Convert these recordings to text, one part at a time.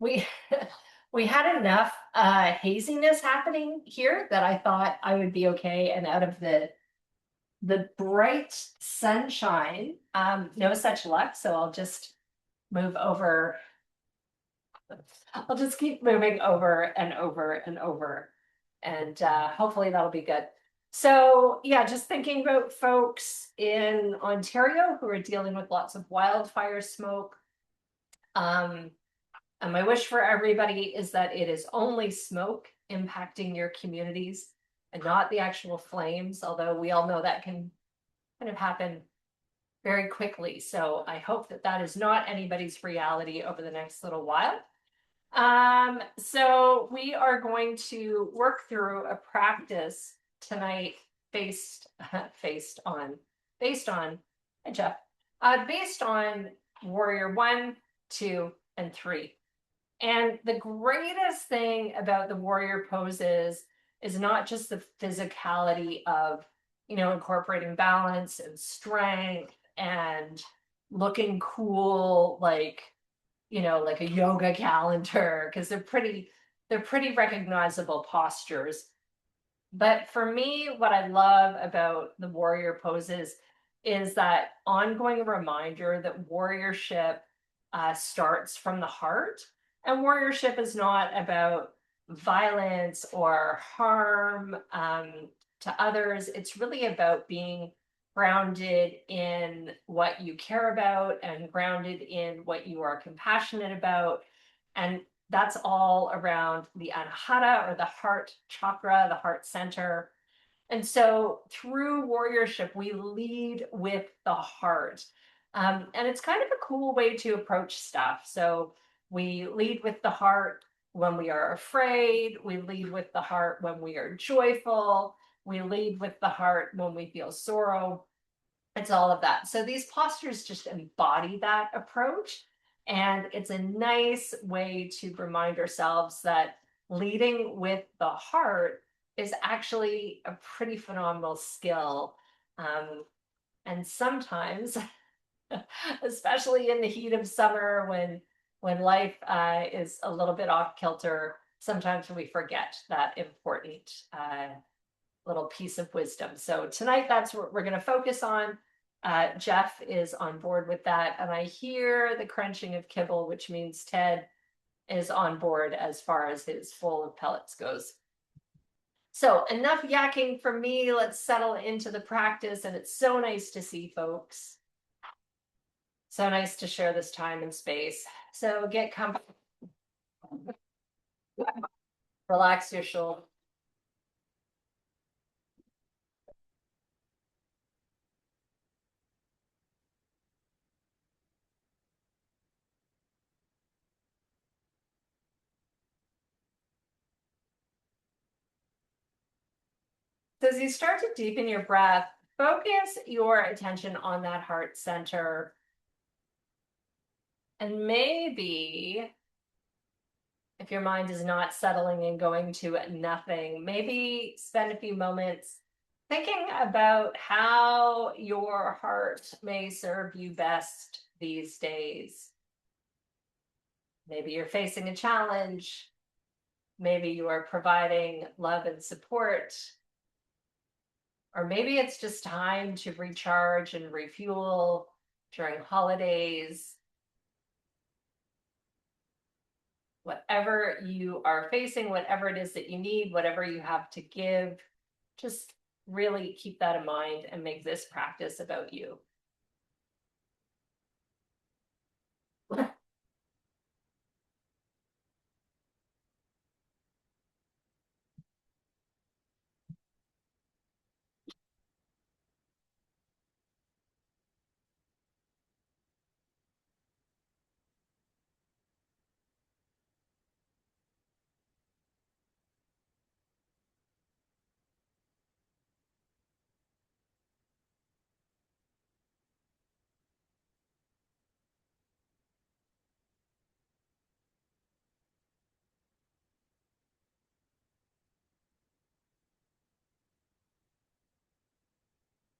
we we had enough haziness happening here that I thought I would be okay. And out of the bright sunshine, no such luck. So I'll just move over. I'll just keep moving over and over and over. And hopefully that'll be good. So yeah, just thinking about folks in Ontario who are dealing with lots of wildfire smoke. Um, and my wish for everybody is that it is only smoke impacting your communities and not the actual flames, although we all know that can kind of happen very quickly. So I hope that that is not anybody's reality over the next little while. So we are going to work through a practice tonight based based on based on Jeff based on Warrior 1, 2, and 3. And the greatest thing about the warrior poses is not just the physicality of, incorporating balance and strength and looking cool, like a yoga calendar, because they're pretty recognizable postures. But for me, what I love about the warrior poses is that ongoing reminder that warriorship starts from the heart. And warriorship is not about violence or harm to others. It's really about being grounded in what you care about and grounded in what you are compassionate about. And that's all around the anahata, or the heart chakra, the heart center. And so through warriorship, we lead with the heart. And it's kind of a cool way to approach stuff. So we lead with the heart when we are afraid. We lead with the heart when we are joyful. We lead with the heart when we feel sorrow. It's all of that. So these postures just embody that approach. And it's a nice way to remind ourselves that leading with the heart is actually a pretty phenomenal skill. And sometimes, especially in the heat of summer when life is a little bit off kilter, sometimes we forget that important little piece of wisdom. So tonight, that's what we're going to focus on. Jeff is on board with that, and I hear the crunching of kibble, which means Ted is on board as far as his full of pellets goes. So enough yakking from me. Let's settle into the practice, and it's so nice to see folks. So nice to share this time and space. So get comfortable. Relax your shoulder. So as you start to deepen your breath, focus your attention on that heart center. And maybe if your mind is not settling and going to nothing, maybe spend a few moments thinking about how your heart may serve you best these days. Maybe you're facing a challenge. Maybe you are providing love and support. Or maybe it's just time to recharge and refuel during holidays. Whatever you are facing, whatever it is that you need, whatever you have to give, just really keep that in mind and make this practice about you.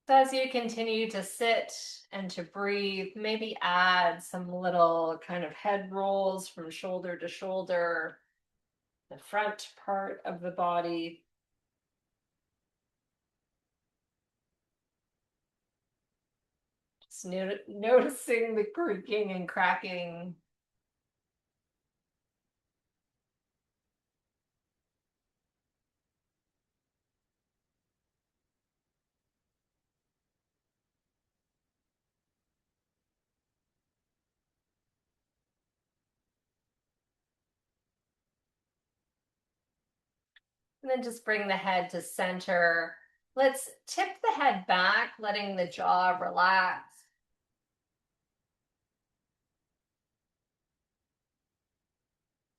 So as you continue to sit and to breathe, maybe add some little kind of head rolls from shoulder to shoulder, the front part of the body. Just noticing the creaking and cracking. And then just bring the head to center. Let's tip the head back, letting the jaw relax.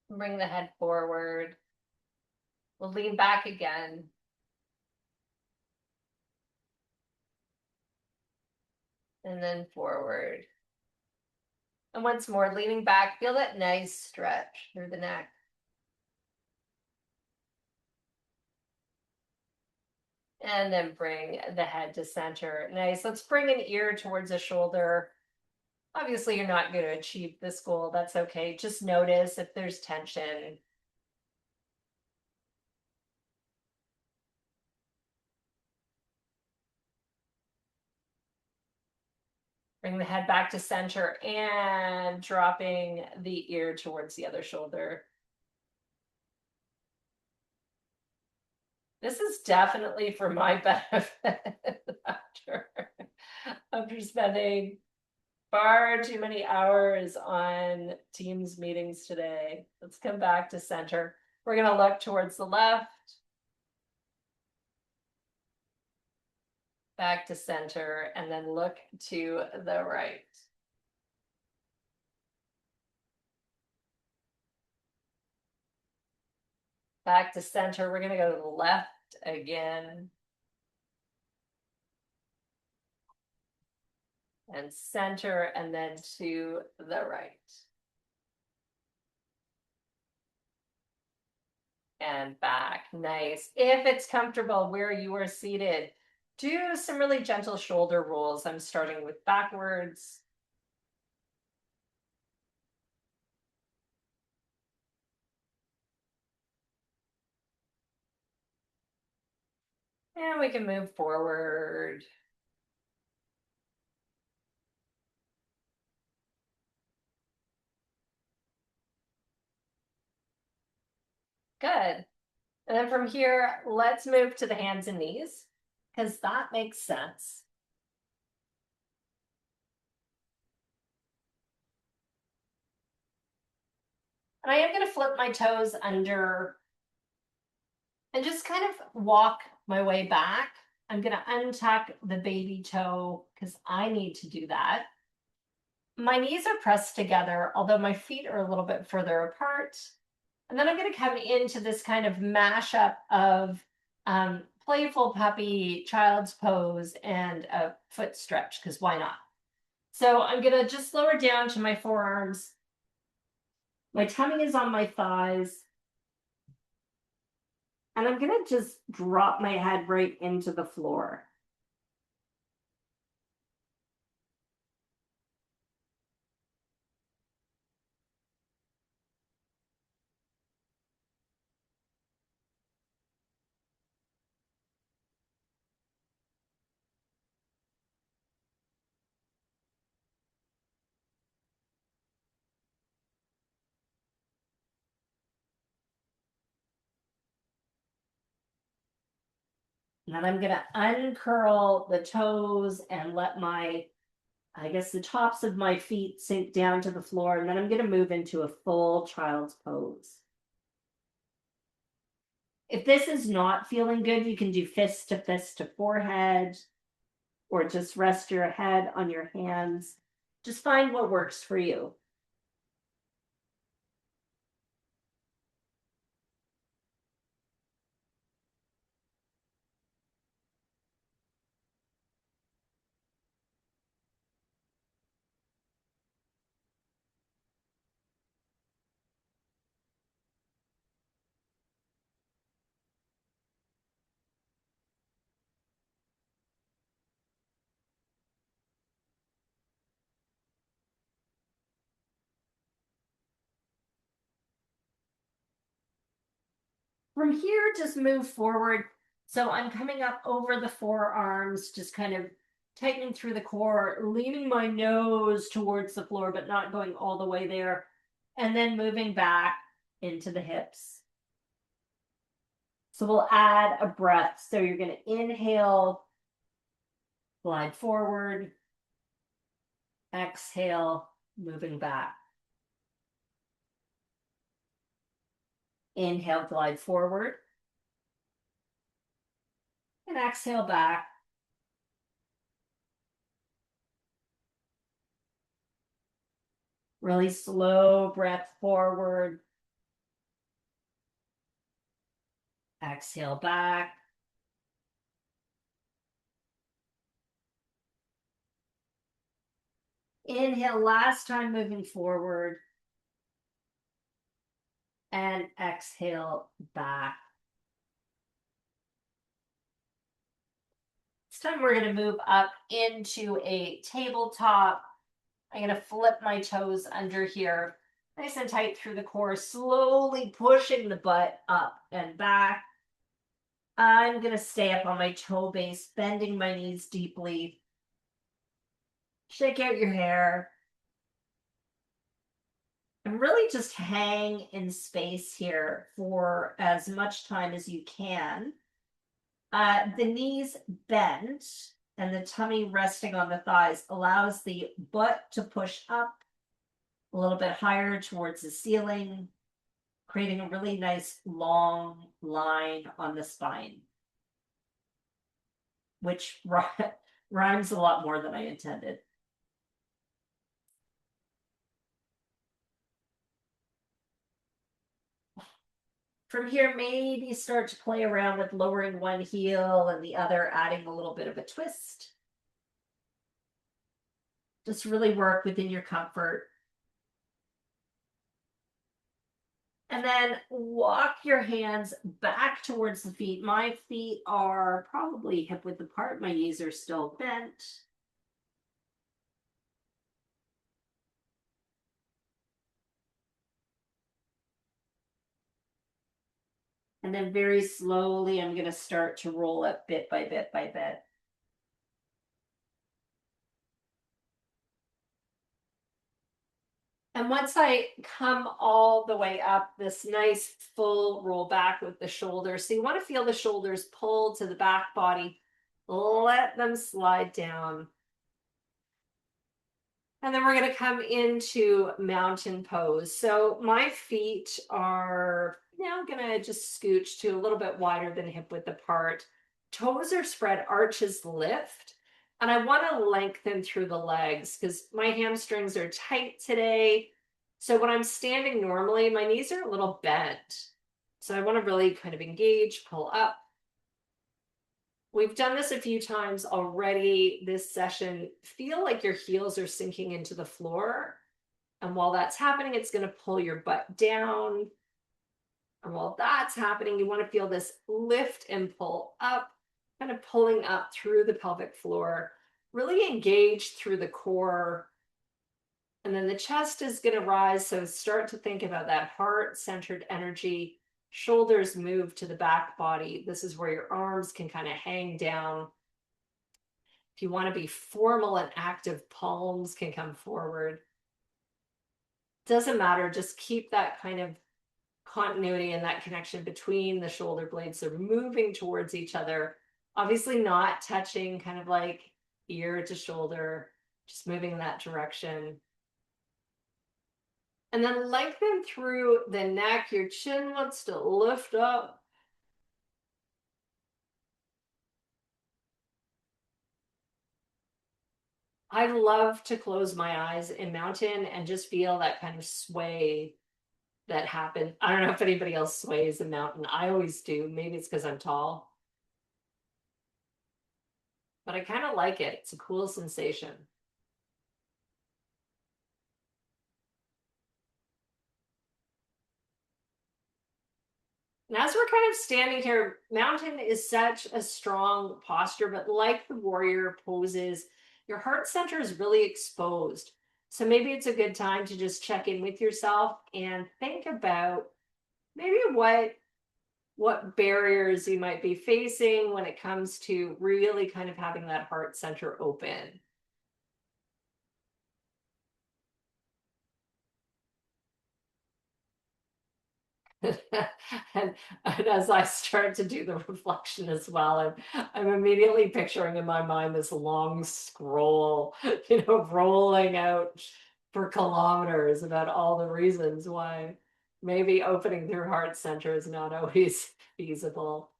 Bring the head forward. We'll lean back again. And then forward. And once more, leaning back, feel that nice stretch through the neck. And then bring the head to center. Nice. Let's bring an ear towards a shoulder. Obviously, you're not going to achieve this goal. That's okay. Just notice if there's tension. Bring the head back to center and dropping the ear towards the other shoulder. This is definitely for my benefit after spending far too many hours on Teams meetings today. Let's come back to center. We're going to look towards the left, back to center, and then look to the right. Back to center. We're going to go to the left again. And center, and then to the right. And back. Nice. If it's comfortable where you are seated, do some really gentle shoulder rolls. I'm starting with backwards. And we can move forward. Good. And then from here, let's move to the hands and knees, because that makes sense. And I am going to flip my toes under and just kind of walk my way back. I'm going to untuck the baby toe because I need to do that. My knees are pressed together, although my feet are a little bit further apart. And then I'm going to come into this kind of mashup of playful puppy, child's pose, and a foot stretch, because why not? So I'm going to just lower down to my forearms. My tummy is on my thighs. And I'm going to just drop my head right into the floor. And then I'm going to uncurl the toes and let I guess the tops of my feet sink down to the floor. And then I'm going to move into a full child's pose. If this is not feeling good, you can do fist to forehead, or just rest your head on your hands. Just find what works for you. From here, just move forward. So I'm coming up over the forearms, just kind of tightening through the core, leaning my nose towards the floor, but not going all the way there. And then moving back into the hips. So we'll add a breath. So you're going to inhale, glide forward, exhale, moving back. Inhale, glide forward. And exhale back. Really slow breath forward. Exhale back. Inhale, last time moving forward. And exhale back. This time we're going to move up into a tabletop. I'm going to flip my toes under here, nice and tight through the core, slowly pushing the butt up and back. I'm going to stay up on my toe base, bending my knees deeply. Shake out your hair. And really just hang in space here for as much time as you can. The knees bend and the tummy resting on the thighs allows the butt to push up a little bit higher towards the ceiling, creating a really nice long line on the spine, which rhymes a lot more than I intended. From here, maybe start to play around with lowering one heel and the other, adding a little bit of a twist. Just really work within your comfort. And then walk your hands back towards the feet. My feet are probably hip width apart. My knees are still bent. And then very slowly, I'm going to start to roll up bit by bit by bit. And once I come all the way up, this nice full roll back with the shoulders. So you want to feel the shoulders pull to the back body. Let them slide down. And then we're going to come into mountain pose. So my feet are now going to just scooch to a little bit wider than hip width apart. Toes are spread, arches lift. And I want to lengthen through the legs because my hamstrings are tight today. So when I'm standing normally, my knees are a little bent. So I want to really kind of engage, pull up. We've done this a few times already this session. Feel like your heels are sinking into the floor. And while that's happening, it's going to pull your butt down. And while that's happening, you want to feel this lift and pull up, kind of pulling up through the pelvic floor. Really engage through the core. And then the chest is going to rise. So start to think about that heart-centered energy. Shoulders move to the back body. This is where your arms can kind of hang down. If you want to be formal and active, palms can come forward. Doesn't matter, just keep that kind of continuity and that connection between the shoulder blades. They're moving towards each other. Obviously not touching, kind of like ear to shoulder, just moving in that direction. And then lengthen through the neck. Your chin wants to lift up. I love to close my eyes in mountain and just feel that kind of sway that happens. I don't know if anybody else sways in mountain. I always do. Maybe it's because I'm tall. But I kind of like it. It's a cool sensation. And as we're kind of standing here, mountain is such a strong posture, but like the warrior poses, your heart center is really exposed. So maybe it's a good time to just check in with yourself and think about maybe what what barriers you might be facing when it comes to really kind of having that heart center open. and, and as I start to do the reflection as well, I'm immediately picturing in my mind this long scroll, rolling out for kilometers about all the reasons why maybe opening their heart center is not always feasible.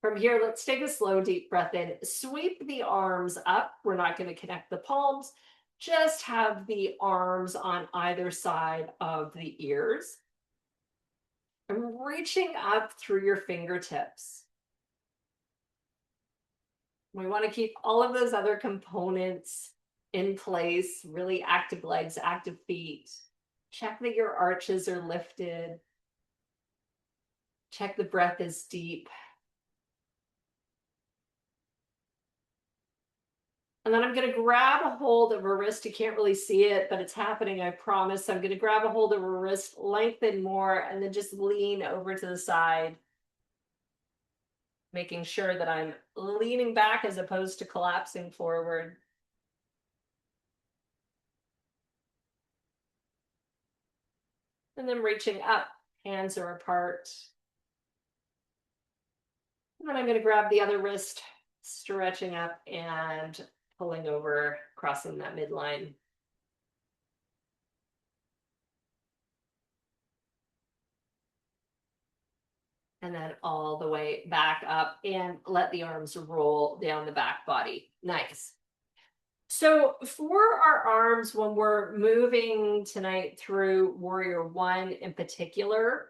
From here, let's take a slow, deep breath in. Sweep the arms up. We're not going to connect the palms. Just have the arms on either side of the ears. And reaching up through your fingertips. We want to keep all of those other components in place, really active legs, active feet. Check that your arches are lifted. Check the breath is deep. And then I'm going to grab a hold of a wrist. You can't really see it, but it's happening, I promise. I'm going to grab a hold of a wrist, lengthen more, and then just lean over to the side, making sure that I'm leaning back as opposed to collapsing forward. And then reaching up, hands are apart. And then I'm going to grab the other wrist, stretching up and pulling over, crossing that midline. And then all the way back up and let the arms roll down the back body. Nice. So for our arms, when we're moving tonight through Warrior One in particular,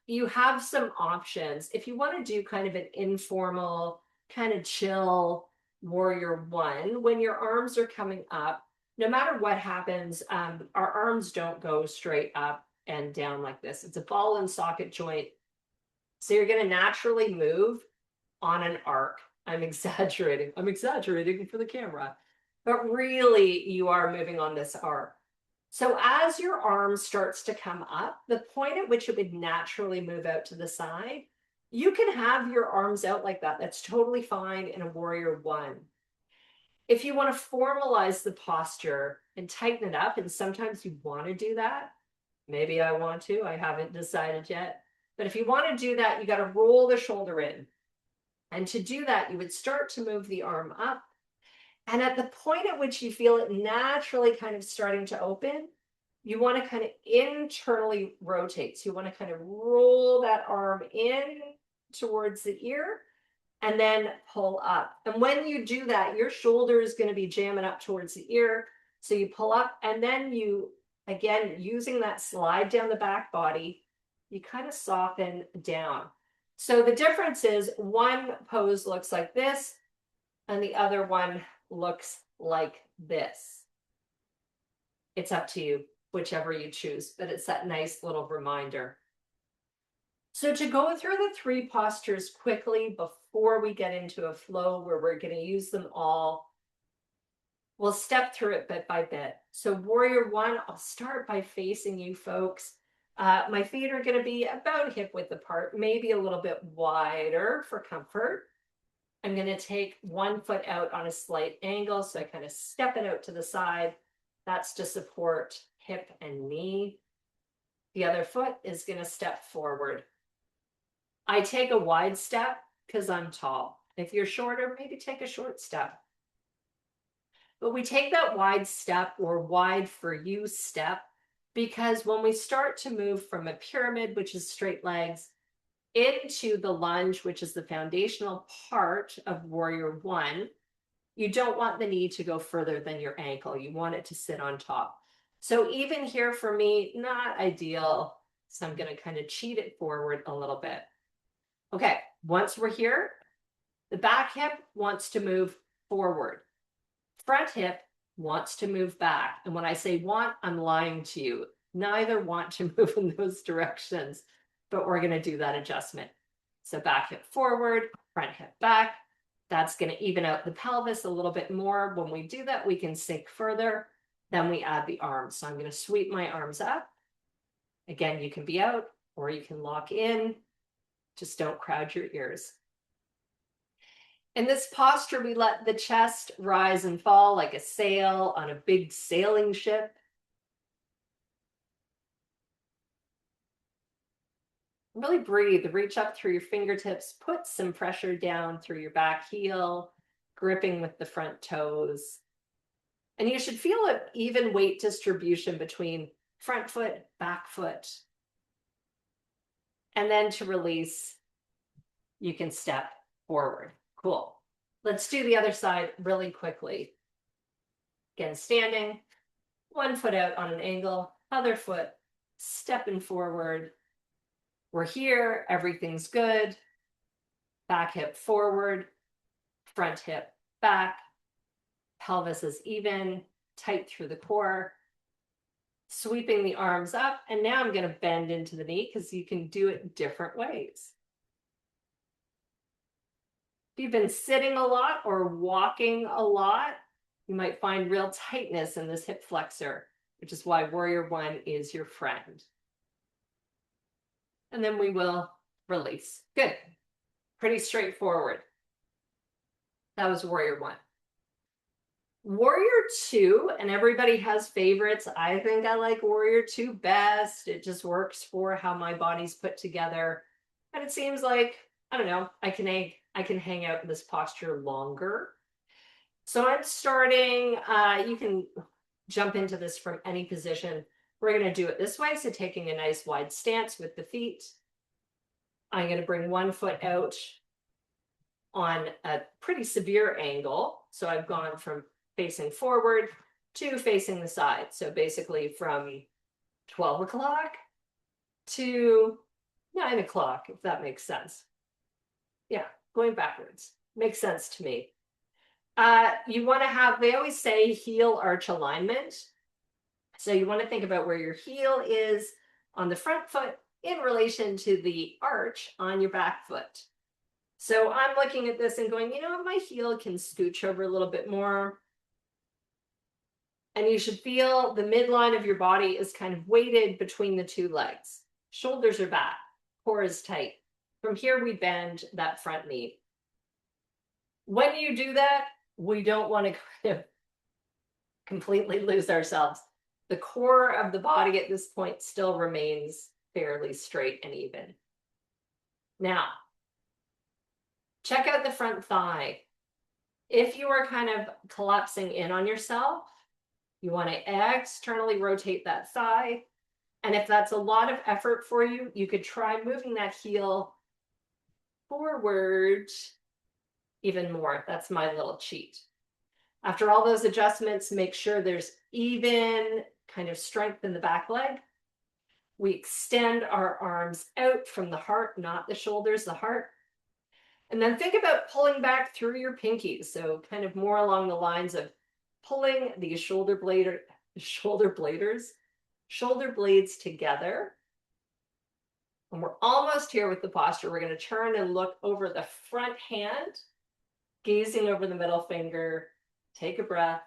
you have some options. If you want to do kind of an informal, kind of chill Warrior One, when your arms are coming up, no matter what happens, our arms don't go straight up and down like this. It's a ball and socket joint. So you're going to naturally move on an arc. I'm exaggerating. I'm exaggerating for the camera. But really, you are moving on this arc. So as your arm starts to come up, the point at which it would naturally move out to the side, you can have your arms out like that. That's totally fine in a Warrior One. If you want to formalize the posture and tighten it up, and sometimes you want to do that, maybe I want to, I haven't decided yet. But if you want to do that, you got to roll the shoulder in. And to do that, you would start to move the arm up. And at the point at which you feel it naturally kind of starting to open, you want to kind of internally rotate. So you want to kind of roll that arm in towards the ear and then pull up. And when you do that, your shoulder is going to be jamming up towards the ear. So you pull up and then you, again, using that slide down the back body, you kind of soften down. So the difference is one pose looks like this and the other one looks like this. It's up to you, whichever you choose, but it's that nice little reminder. So to go through the three postures quickly before we get into a flow where we're going to use them all, we'll step through it bit by bit. So Warrior One, I'll start by facing you folks. My feet are going to be about hip width apart, maybe a little bit wider for comfort. I'm going to take one foot out on a slight angle, so I kind of step it out to the side. That's to support hip and knee. The other foot is going to step forward. I take a wide step because I'm tall. If you're shorter, maybe take a short step. But we take that wide step or wide for you step because when we start to move from a pyramid, which is straight legs, into the lunge, which is the foundational part of Warrior One, you don't want the knee to go further than your ankle. You want it to sit on top. So even here for me, not ideal. So I'm going to kind of cheat it forward a little bit. Okay, once we're here, the back hip wants to move forward. Front hip wants to move back. And when I say want, I'm lying to you. Neither want to move in those directions, but we're going to do that adjustment. So back hip forward, front hip back. That's going to even out the pelvis a little bit more. When we do that, we can sink further. Then we add the arms. So I'm going to sweep my arms up. Again, you can be out or you can lock in. Just don't crowd your ears. In this posture, we let the chest rise and fall like a sail on a big sailing ship. Really breathe, reach up through your fingertips, put some pressure down through your back heel, gripping with the front toes. And you should feel an even weight distribution between front foot, back foot. And then to release, you can step forward. Cool. Let's do the other side really quickly. Again, standing, one foot out on an angle, other foot stepping forward. We're here, everything's good. Back hip forward, front hip back. Pelvis is even, tight through the core. Sweeping the arms up, and now I'm going to bend into the knee because you can do it different ways. If you've been sitting a lot or walking a lot, you might find real tightness in this hip flexor, which is why Warrior One is your friend. And then we will release. Good. Pretty straightforward. That was Warrior One. Warrior Two, and everybody has favorites. I think I like Warrior Two best. It just works for how my body's put together. And it seems like, I don't know, I can hang out in this posture longer. So I'm starting, you can jump into this from any position. We're going to do it this way. So taking a nice wide stance with the feet. I'm going to bring one foot out on a pretty severe angle. So I've gone from facing forward to facing the side. So basically from 12 o'clock to 9 o'clock, if that makes sense. Yeah, going backwards. Makes sense to me. You want to have, they always say heel arch alignment. So you want to think about where your heel is on the front foot in relation to the arch on your back foot. So I'm looking at this and going, you know what, my heel can scooch over a little bit more. And you should feel the midline of your body is kind of weighted between the two legs. Shoulders are back, core is tight. From here, we bend that front knee. When you do that, we don't want to kind of completely lose ourselves. The core of the body at this point still remains fairly straight and even. Now, check out the front thigh. If you are kind of collapsing in on yourself, you want to externally rotate that thigh. And if that's a lot of effort for you, you could try moving that heel forward even more. That's my little cheat. After all those adjustments, make sure there's even kind of strength in the back leg. We extend our arms out from the heart, not the shoulders, the heart. And then think about pulling back through your pinkies. So kind of more along the lines of pulling these shoulder blades together. And we're almost here with the posture. We're going to turn and look over the front hand, gazing over the middle finger. Take a breath.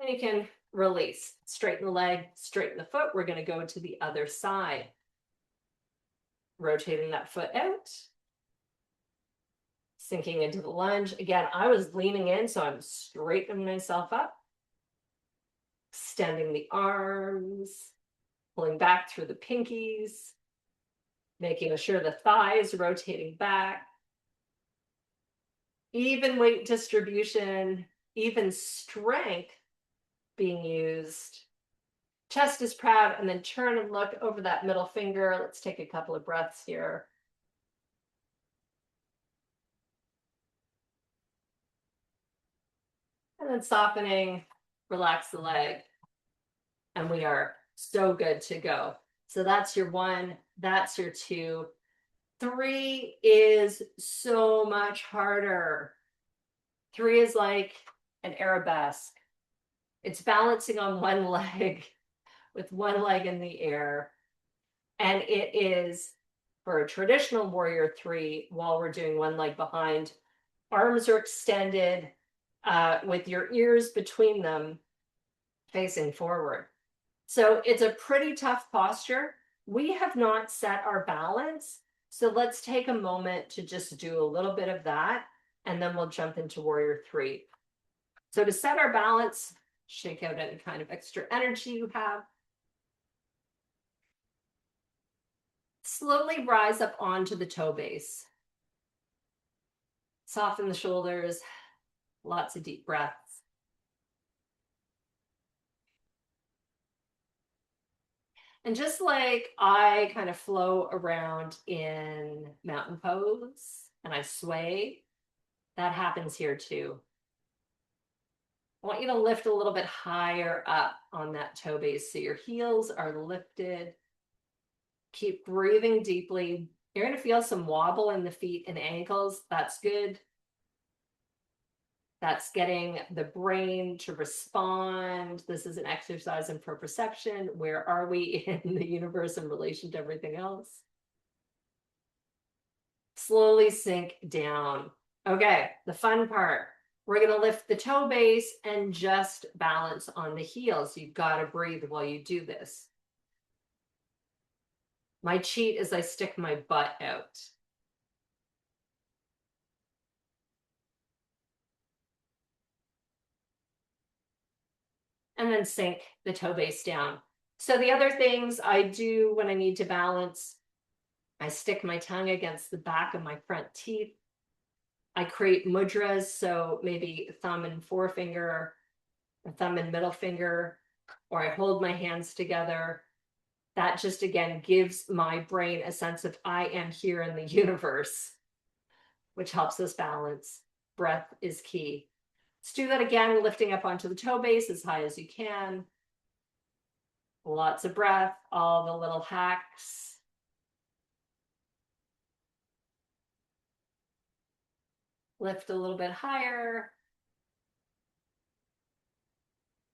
And you can release. Straighten the leg, straighten the foot. We're going to go to the other side. Rotating that foot out. Sinking into the lunge. Again, I was leaning in, so I'm straightening myself up. Extending the arms. Pulling back through the pinkies. Making sure the thigh is rotating back. Even weight distribution, even strength being used. Chest is proud, and then turn and look over that middle finger. Let's take a couple of breaths here. And then softening, relax the leg. And we are so good to go. So that's your 1, that's your 2. 3 is so much harder. 3 is like an arabesque. It's balancing on one leg with one leg in the air. And it is For a traditional warrior three, while we're doing one leg behind, arms are extended with your ears between them facing forward. So it's a pretty tough posture. We have not set our balance. So let's take a moment to just do a little bit of that, and then we'll jump into warrior three. So to set our balance, shake out any kind of extra energy you have. Slowly rise up onto the toe base. Soften the shoulders, lots of deep breaths. And just like I kind of flow around in mountain pose and I sway, that happens here too. I want you to lift a little bit higher up on that toe base so your heels are lifted. Keep breathing deeply. You're going to feel some wobble in the feet and ankles. That's good. That's getting the brain to respond. This is an exercise in proprioception. Where are we in the universe in relation to everything else? Slowly sink down. Okay, the fun part. We're going to lift the toe base and just balance on the heels. You've got to breathe while you do this. My cheat is I stick my butt out. And then sink the toe base down. So the other things I do when I need to balance, I stick my tongue against the back of my front teeth. I create mudras, so maybe thumb and forefinger, or thumb and middle finger, or I hold my hands together. That just, again, gives my brain a sense of I am here in the universe, which helps us balance. Breath is key. Let's do that again, lifting up onto the toe base as high as you can. Lots of breath, all the little hacks. Lift a little bit higher.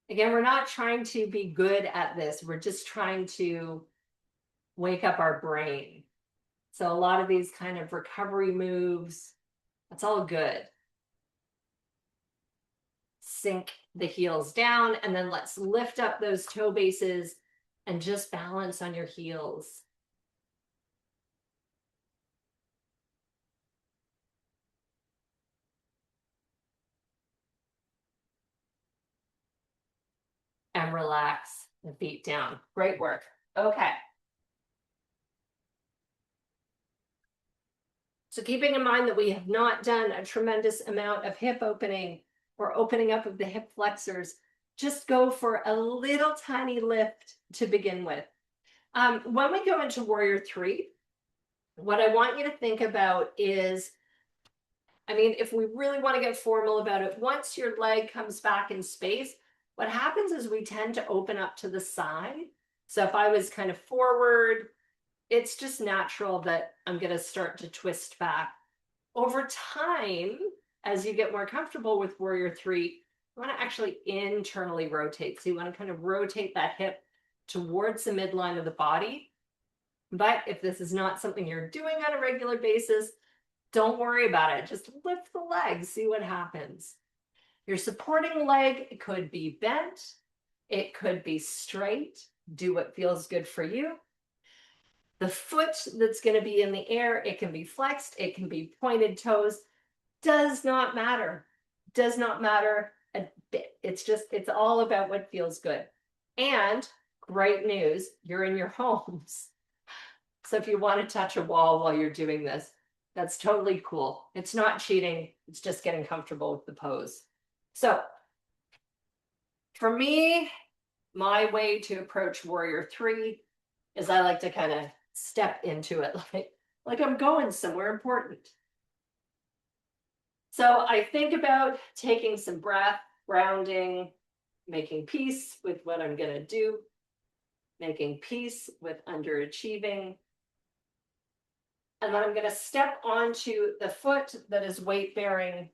Again, we're not trying to be good at this. We're just trying to wake up our brain. So a lot of these kind of recovery moves, that's all good. Sink the heels down, and then let's lift up those toe bases and just balance on your heels. And relax the feet down. Great work. Okay. So keeping in mind that we have not done a tremendous amount of hip opening or opening up of the hip flexors, just go for a little tiny lift to begin with. When we go into warrior three, what I want you to think about is, I mean, if we really want to get formal about it, once your leg comes back in space, what happens is we tend to open up to the side. So if I was kind of forward, it's just natural that I'm going to start to twist back. Over time, as you get more comfortable with warrior three, you want to actually internally rotate. So you want to kind of rotate that hip towards the midline of the body. But if this is not something you're doing on a regular basis, don't worry about it. Just lift the leg, see what happens. Your supporting leg could be bent. It could be straight. Do what feels good for you. The foot that's going to be in the air, it can be flexed. It can be pointed toes. Does not matter. Does not matter a bit. It's all about what feels good. And great news, you're in your homes. So if you want to touch a wall while you're doing this, that's totally cool. It's not cheating. It's just getting comfortable with the pose. So for me, my way to approach warrior three is I like to kind of step into it like I'm going somewhere important. So I think about taking some breath, grounding, making peace with what I'm going to do, making peace with underachieving. And then I'm going to step onto the foot that is weight bearing.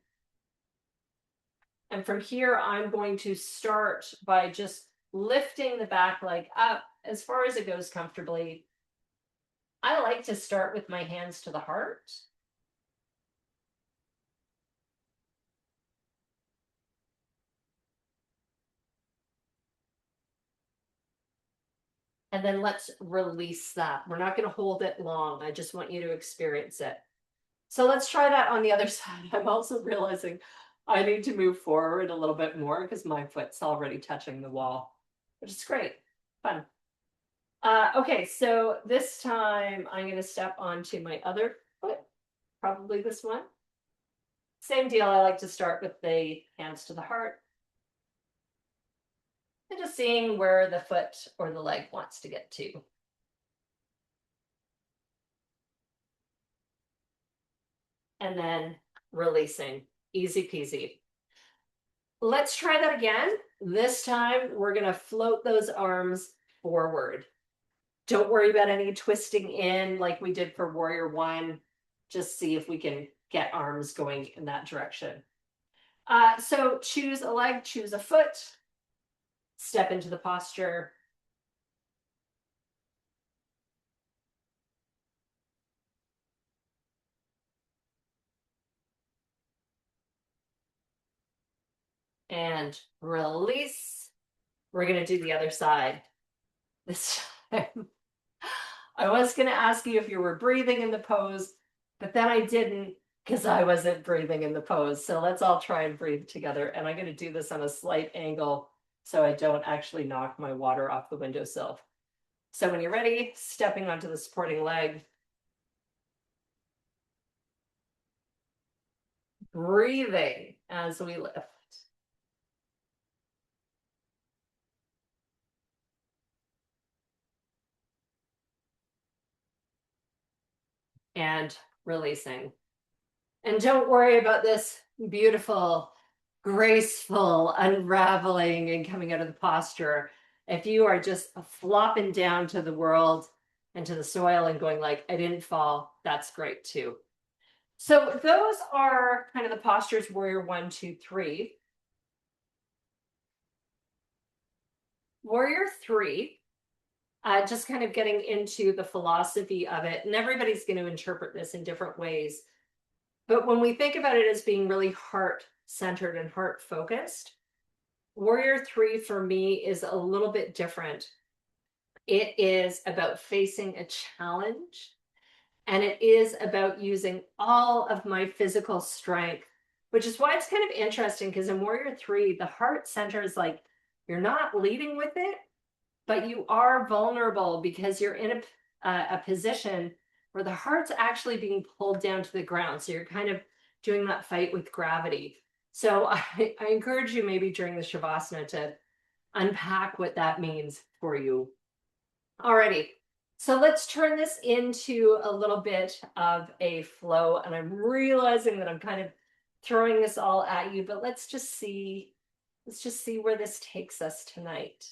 And from here, I'm going to start by just lifting the back leg up as far as it goes comfortably. I like to start with my hands to the heart. And then let's release that. We're not going to hold it long. I just want you to experience it. So let's try that on the other side. I'm also realizing I need to move forward a little bit more because my foot's already touching the wall, which is great. Fun. Okay, so this time I'm going to step onto my other foot, probably this one. Same deal. I like to start with the hands to the heart. And just seeing where the foot or the leg wants to get to. And then releasing. Easy peasy. Let's try that again. This time we're going to float those arms forward. Don't worry about any twisting in like we did for Warrior One. Just see if we can get arms going in that direction. So choose a leg, choose a foot, step into the posture. And release. We're going to do the other side this time. I was going to ask you if you were breathing in the pose, but then I didn't because I wasn't breathing in the pose. So let's all try and breathe together. And I'm going to do this on a slight angle so I don't actually knock my water off the windowsill. So when you're ready, stepping onto the supporting leg, breathing as we lift. And releasing. And don't worry about this beautiful, graceful unraveling and coming out of the posture. If you are just flopping down to the world and to the soil and going like, I didn't fall, that's great too. So those are kind of the postures, Warrior 1, 2, 3. Warrior 3, just kind of getting into the philosophy of it. And everybody's going to interpret this in different ways. But when we think about it as being really heart-centered and heart-focused, Warrior 3 for me is a little bit different. It is about facing a challenge, and it is about using all of my physical strength, which is why it's kind of interesting because in Warrior 3, the heart center is like you're not leading with it, but you are vulnerable because you're in a position where the heart's actually being pulled down to the ground. So you're kind of doing that fight with gravity. So I encourage you maybe during the Shavasana to unpack what that means for you. Alrighty, so let's turn this into a little bit of a flow. And I'm realizing that I'm kind of throwing this all at you, but let's just see where this takes us tonight.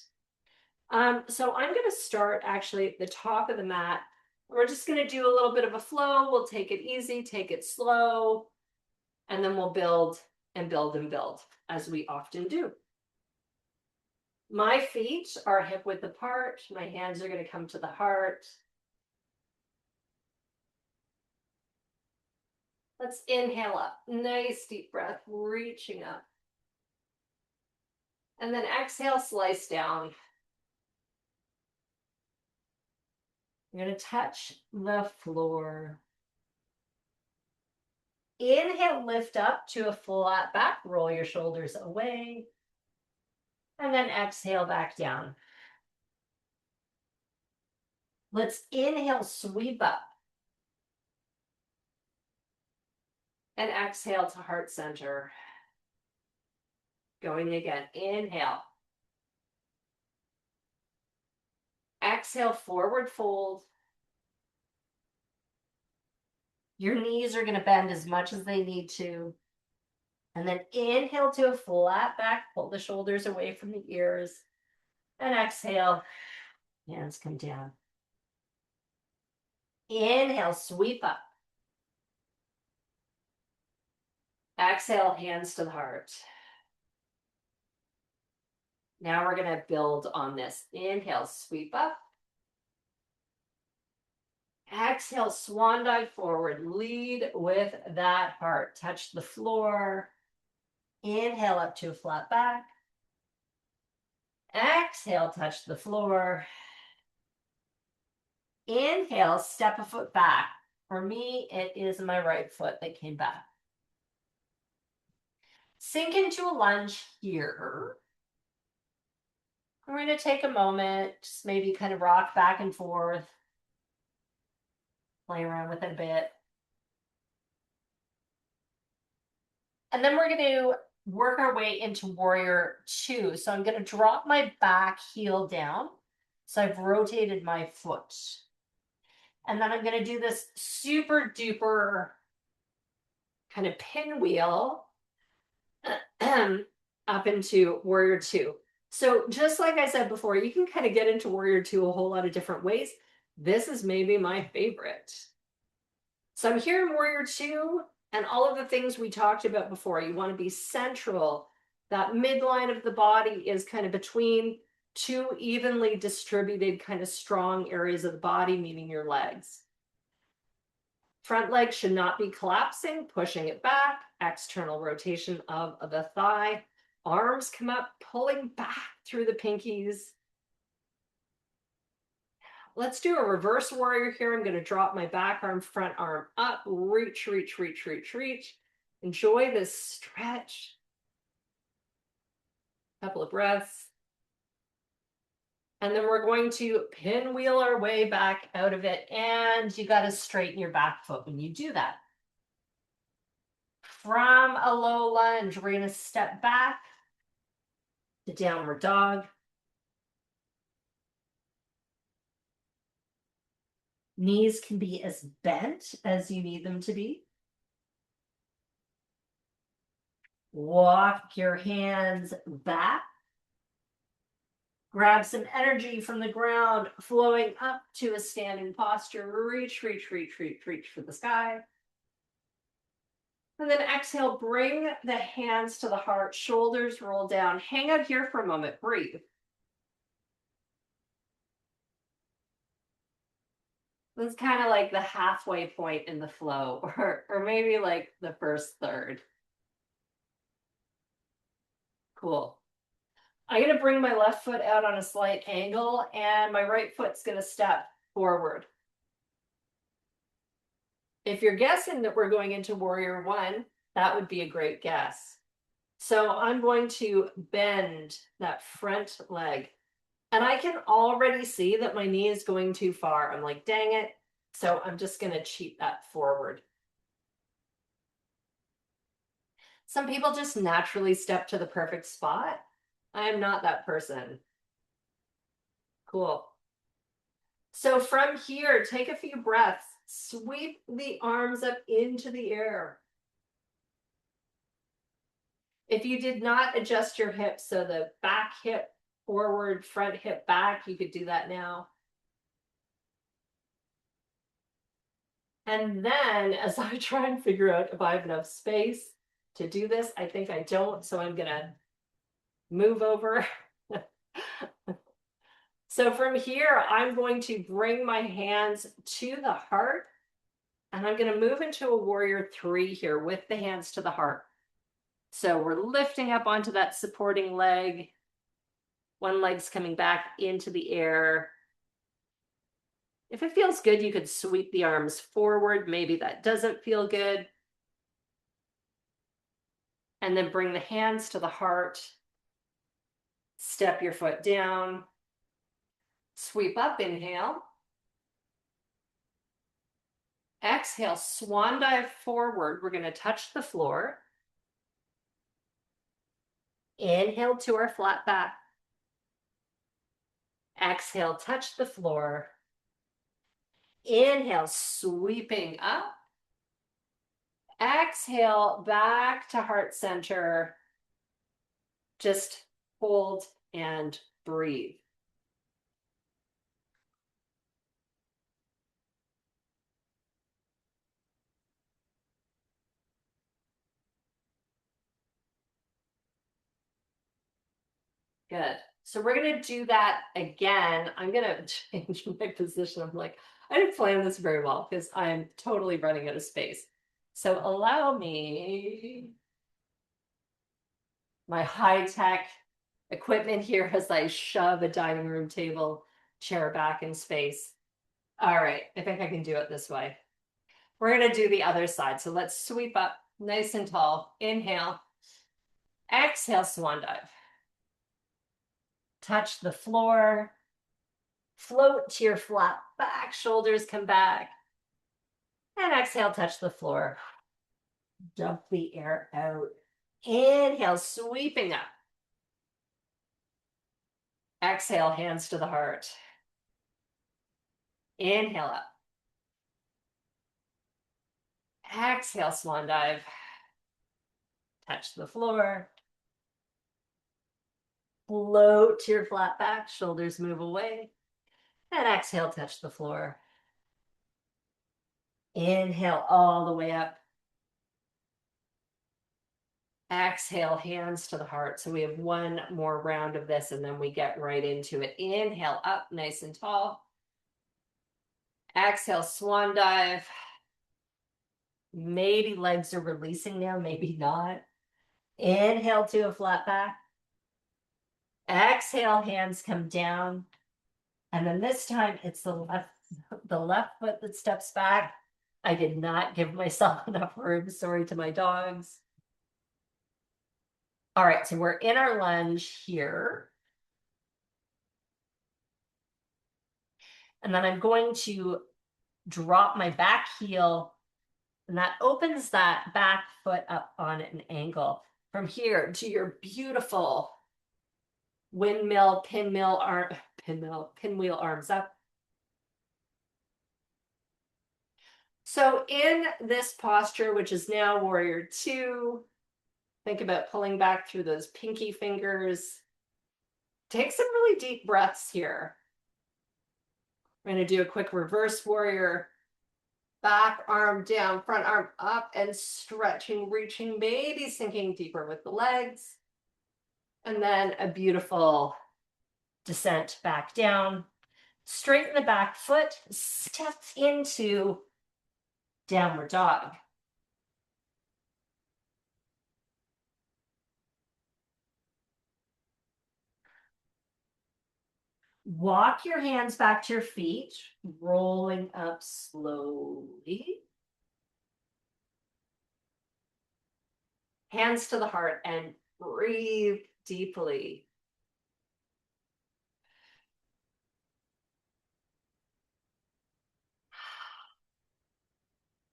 So I'm going to start actually at the top of the mat. We're just going to do a little bit of a flow. We'll take it easy, take it slow, and then we'll build and build and build as we often do. My feet are hip width apart. My hands are going to come to the heart. Let's inhale up. Nice deep breath, reaching up. And then exhale, slice down. You're going to touch the floor. Inhale, lift up to a flat back. Roll your shoulders away. And then exhale back down. Let's inhale, sweep up. And exhale to heart center. Going again. Inhale. Exhale, forward fold. Your knees are going to bend as much as they need to. And then inhale to a flat back. Pull the shoulders away from the ears. And exhale. Hands come down. Inhale, sweep up. Exhale, hands to the heart. Now we're going to build on this. Inhale, sweep up. Exhale, swan dive forward. Lead with that heart. Touch the floor. Inhale up to a flat back. Exhale, touch the floor. Inhale, step a foot back. For me, it is my right foot that came back. Sink into a lunge here. We're going to take a moment, just maybe kind of rock back and forth, play around with it a bit. And then we're going to work our way into warrior two. So I'm going to drop my back heel down. So I've rotated my foot. And then I'm going to do this super duper kind of pinwheel up into warrior two. So just like I said before, you can kind of get into warrior two a whole lot of different ways. This is maybe my favorite. So I'm here in warrior two, and all of the things we talked about before. You want to be central. That midline of the body is kind of between two evenly distributed kind of strong areas of the body, meaning your legs. Front leg should not be collapsing, pushing it back, external rotation of the thigh. Arms come up, pulling back through the pinkies. Let's do a reverse warrior here. I'm going to drop my back arm, front arm up, reach, reach, reach, reach, reach. Enjoy this stretch. Couple of breaths. And then we're going to pinwheel our way back out of it. And you got to straighten your back foot when you do that. From a low lunge, we're going to step back to downward dog. Knees can be as bent as you need them to be. Walk your hands back. Grab some energy from the ground, flowing up to a standing posture. Reach, reach, reach, reach, reach for the sky. And then exhale, bring the hands to the heart, shoulders roll down. Hang out here for a moment, breathe. This is kind of like the halfway point in the flow, or maybe like the first third. Cool. I'm going to bring my left foot out on a slight angle, and my right foot's going to step forward. If you're guessing that we're going into warrior one, that would be a great guess. So I'm going to bend that front leg. And I can already see that my knee is going too far. I'm like, dang it. So I'm just going to cheat that forward. Some people just naturally step to the perfect spot. I am not that person. Cool. So from here, take a few breaths. Sweep the arms up into the air. If you did not adjust your hips, so the back hip forward, front hip back, you could do that now. And then as I try and figure out if I have enough space to do this, I think I don't, so I'm gonna move over. So from here, I'm going to bring my hands to the heart, and I'm gonna move into a warrior three here with the hands to the heart. So we're lifting up onto that supporting leg. One leg's coming back into the air. If it feels good, you could sweep the arms forward. Maybe that doesn't feel good. And then bring the hands to the heart. Step your foot down. Sweep up, inhale. Exhale, swan dive forward. We're going to touch the floor. Inhale to our flat back. Exhale, touch the floor. Inhale, sweeping up. Exhale, back to heart center. Just hold and breathe. Good. So we're going to do that again. I'm going to change my position. I'm like, I didn't plan this very well because I'm totally running out of space. So allow me my high-tech equipment here as I shove a dining room table chair back in space. All right, I think I can do it this way. We're gonna do the other side. So let's sweep up nice and tall. Inhale, exhale, swan dive. Touch the floor, float to your flat back, shoulders come back. And exhale, touch the floor. Dump the air out. Inhale, sweeping up. Exhale, hands to the heart. Inhale up. Exhale, swan dive. Touch the floor. Float to your flat back, shoulders move away. And exhale, touch the floor. Inhale all the way up. Exhale, hands to the heart. So we have one more round of this and then we get right into it. Inhale up, nice and tall. Exhale, swan dive. Maybe legs are releasing now, maybe not. Inhale to a flat back. Exhale, hands come down. And then this time it's the left foot that steps back. I did not give myself enough room. Sorry to my dogs. All right, so we're in our lunge here. And then I'm going to drop my back heel, and that opens that back foot up on an angle. From here to your beautiful windmill, pinwheel arms up. So in this posture, which is now warrior two, think about pulling back through those pinky fingers. Take some really deep breaths here. We're going to do a quick reverse warrior. Back arm down, front arm up, and stretching, reaching, maybe sinking deeper with the legs. And then a beautiful descent back down. Straighten the back foot, step into downward dog. Walk your hands back to your feet, rolling up slowly. Hands to the heart and breathe deeply.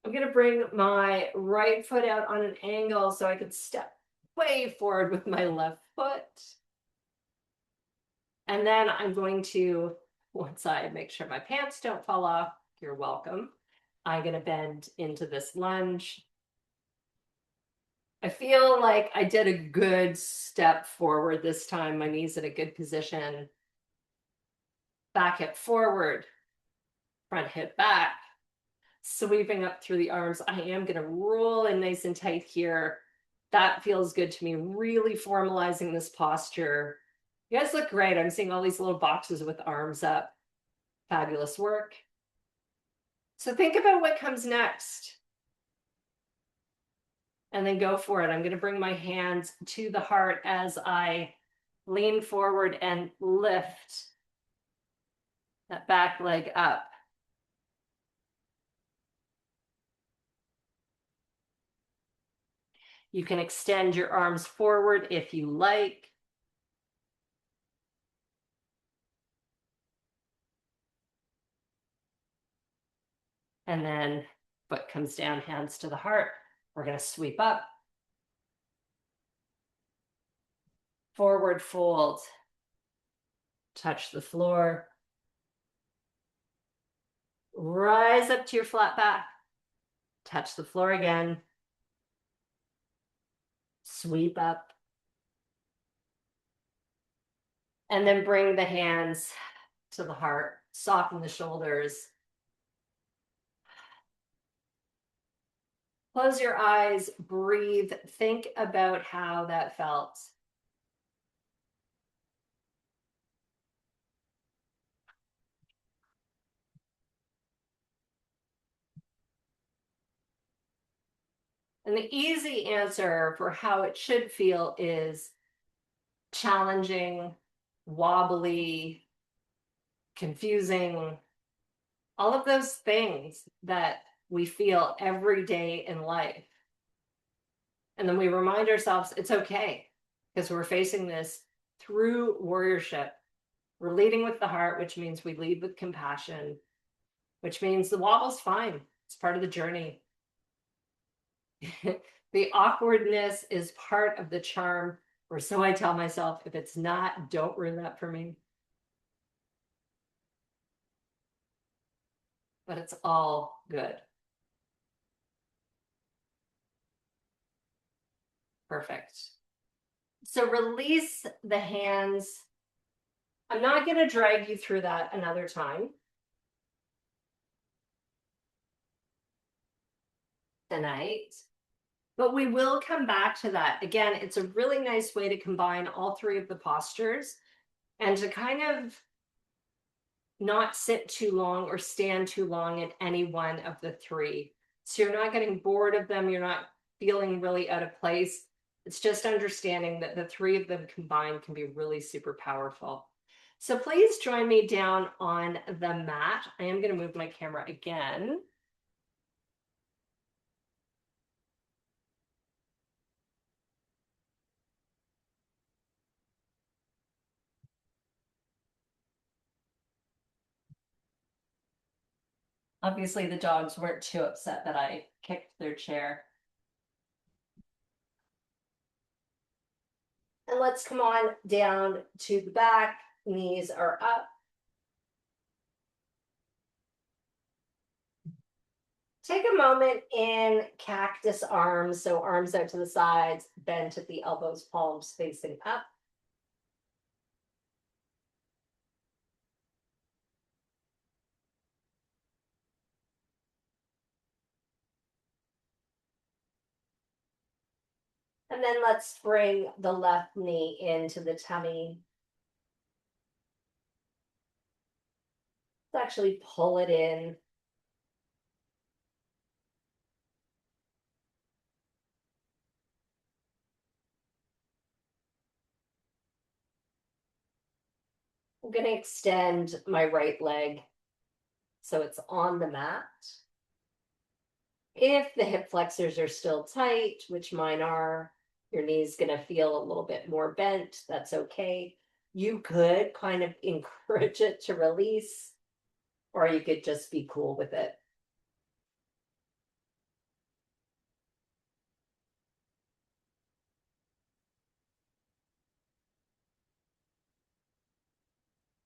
I'm going to bring my right foot out on an angle so I can step way forward with my left foot. And then I'm going to, once I make sure my pants don't fall off, you're welcome, I'm going to bend into this lunge. I feel like I did a good step forward this time. My knee's in a good position. Back hip forward, front hip back, sweeping up through the arms. I am going to roll in nice and tight here. That feels good to me, really formalizing this posture. You guys look great. I'm seeing all these little boxes with arms up. Fabulous work. So think about what comes next. And then go for it. I'm going to bring my hands to the heart as I lean forward and lift that back leg up. You can extend your arms forward if you like. And then foot comes down, hands to the heart. We're going to sweep up. Forward fold. Touch the floor. Rise up to your flat back. Touch the floor again. Sweep up. And then bring the hands to the heart. Soften the shoulders. Close your eyes, breathe, think about how that felt. And the easy answer for how it should feel is challenging, wobbly, confusing, all of those things that we feel every day in life. And then we remind ourselves it's okay because we're facing this through warriorship. We're leading with the heart, which means we lead with compassion, which means the wobble's fine. It's part of the journey. The awkwardness is part of the charm, or so I tell myself. If it's not, don't ruin that for me. But it's all good. Perfect. So release the hands. I'm not going to drag you through that another time tonight, but we will come back to that. Again, it's a really nice way to combine all three of the postures and to kind of not sit too long or stand too long in any one of the three. So you're not getting bored of them. You're not feeling really out of place. It's just understanding that the three of them combined can be really super powerful. So please join me down on the mat. I am going to move my camera again. Obviously, the dogs weren't too upset that I kicked their chair. And let's come on down to the back. Knees are up. Take a moment in cactus arms, so arms out to the sides, bent at the elbows, palms facing up. And then let's bring the left knee into the tummy. Let's actually pull it in. I'm going to extend my right leg so it's on the mat. If the hip flexors are still tight, which mine are, your knee's going to feel a little bit more bent. That's okay. You could kind of encourage it to release, or you could just be cool with it.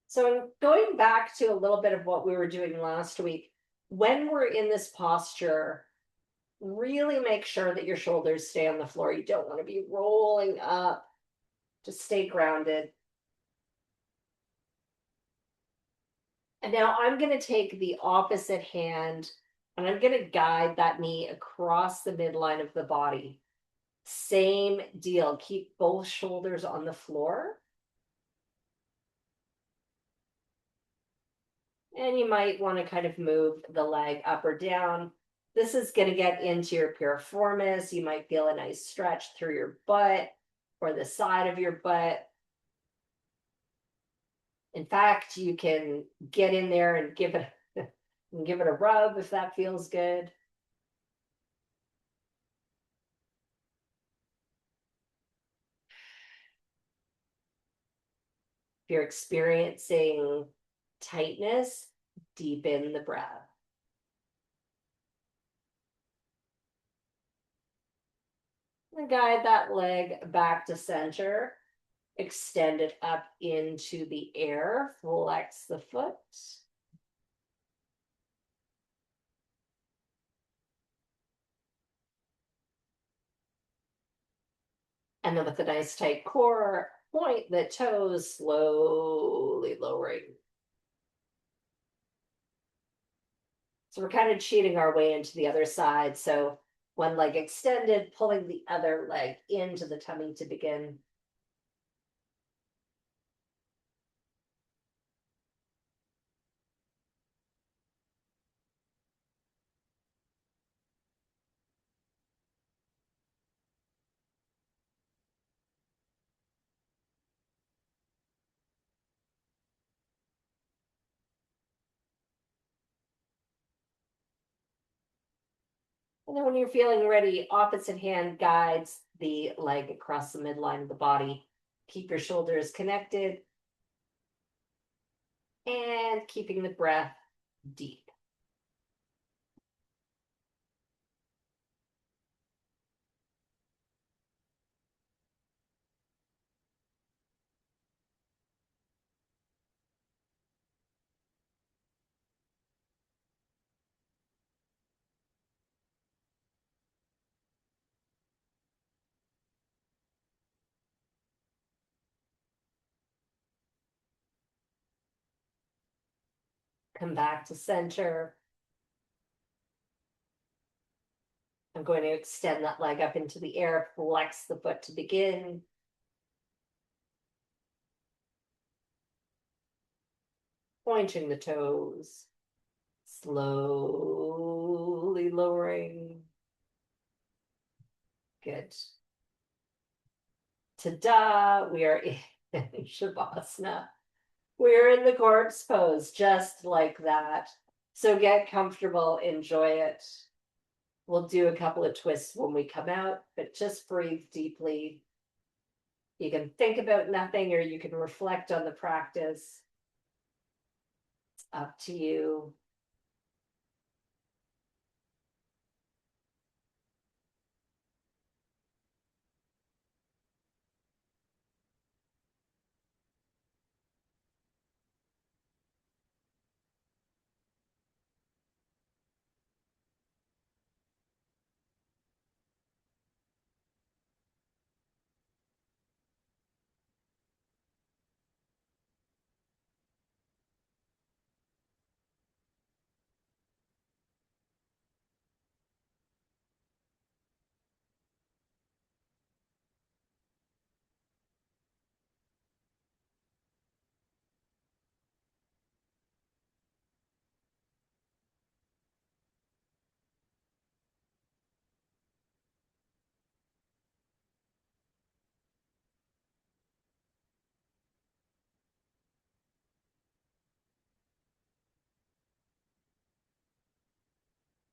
So going back to a little bit of what we were doing last week, when we're in this posture, really make sure that your shoulders stay on the floor. You don't want to be rolling up. Just stay grounded. And now I'm going to take the opposite hand and I'm going to guide that knee across the midline of the body. Same deal. Keep both shoulders on the floor. And you might want to kind of move the leg up or down. This is going to get into your piriformis. You might feel a nice stretch through your butt or the side of your butt. In fact, you can get in there and give it a rub if that feels good. If you're experiencing tightness, deepen the breath. And guide that leg back to center. Extend it up into the air. Flex the foot. And then with a nice tight core, point the toes, slowly lowering. So we're kind of cheating our way into the other side. So one leg extended, pulling the other leg into the tummy to begin. And then when you're feeling ready, opposite hand guides the leg across the midline of the body. Keep your shoulders connected and keeping the breath deep. Come back to center. I'm going to extend that leg up into the air, flex the foot to begin. Pointing the toes, slowly lowering. Good. Ta-da, we are in Shavasana. We're in the corpse pose, just like that. So get comfortable, enjoy it. We'll do a couple of twists when we come out, but just breathe deeply. You can think about nothing or you can reflect on the practice. It's up to you.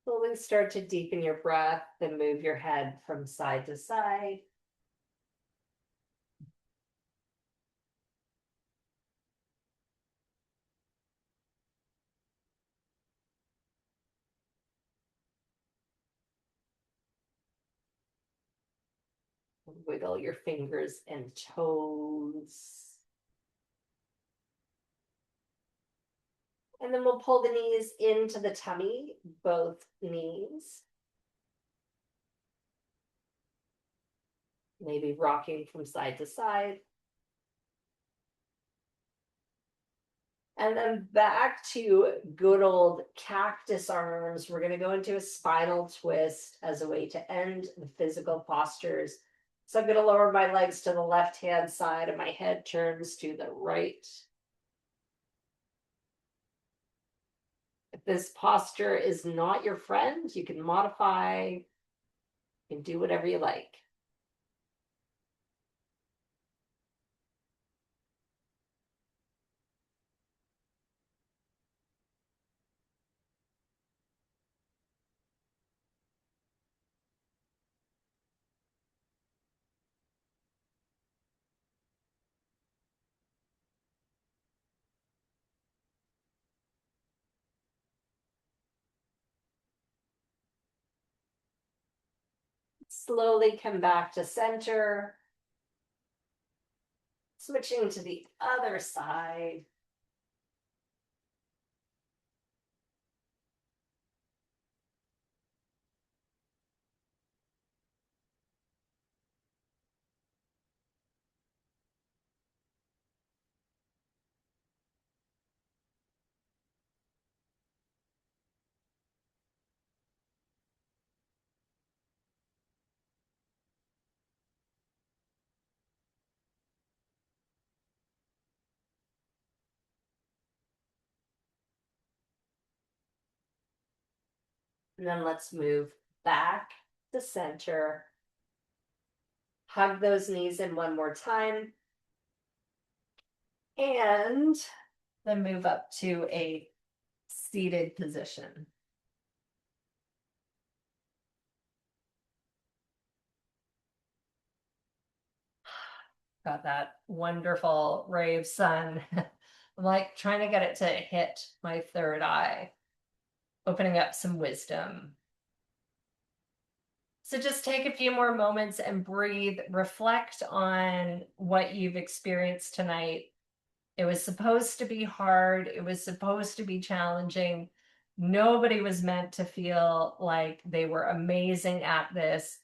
Slowly start to deepen your breath, then move your head from side to side. Wiggle your fingers and toes. And then we'll pull the knees into the tummy, both knees. Maybe rocking from side to side. And then back to good old cactus arms. We're going to go into a spinal twist as a way to end the physical postures. So I'm going to lower my legs to the left-hand side and my head turns to the right. If this posture is not your friend, you can modify, you can do whatever you like. Slowly come back to center. Switching to the other side. And then let's move back to center. Hug those knees in one more time. And then move up to a seated position. got that wonderful ray of sun. I'm like trying to get it to hit my third eye, opening up some wisdom. So just take a few more moments and breathe, reflect on what you've experienced tonight. It was supposed to be hard, it was supposed to be challenging. Nobody was meant to feel like they were amazing at this.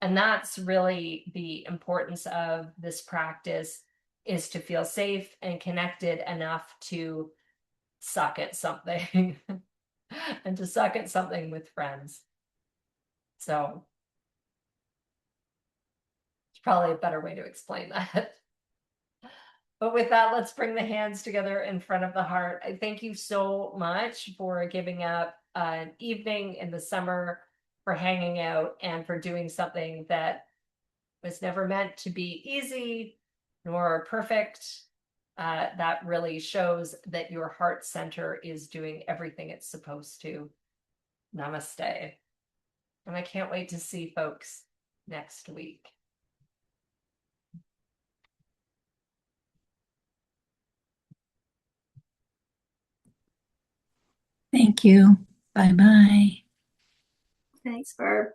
And that's really the importance of this practice, is to feel safe and connected enough to suck at something and to suck at something with friends. So it's probably a better way to explain that. But with that, let's bring the hands together in front of the heart. I thank you so much for giving up an evening in the summer, for hanging out, and for doing something that was never meant to be easy nor perfect. That really shows that your heart center is doing everything it's supposed to. Namaste. And I can't wait to see folks next week. Thank you. Bye-bye. Thanks, Barb.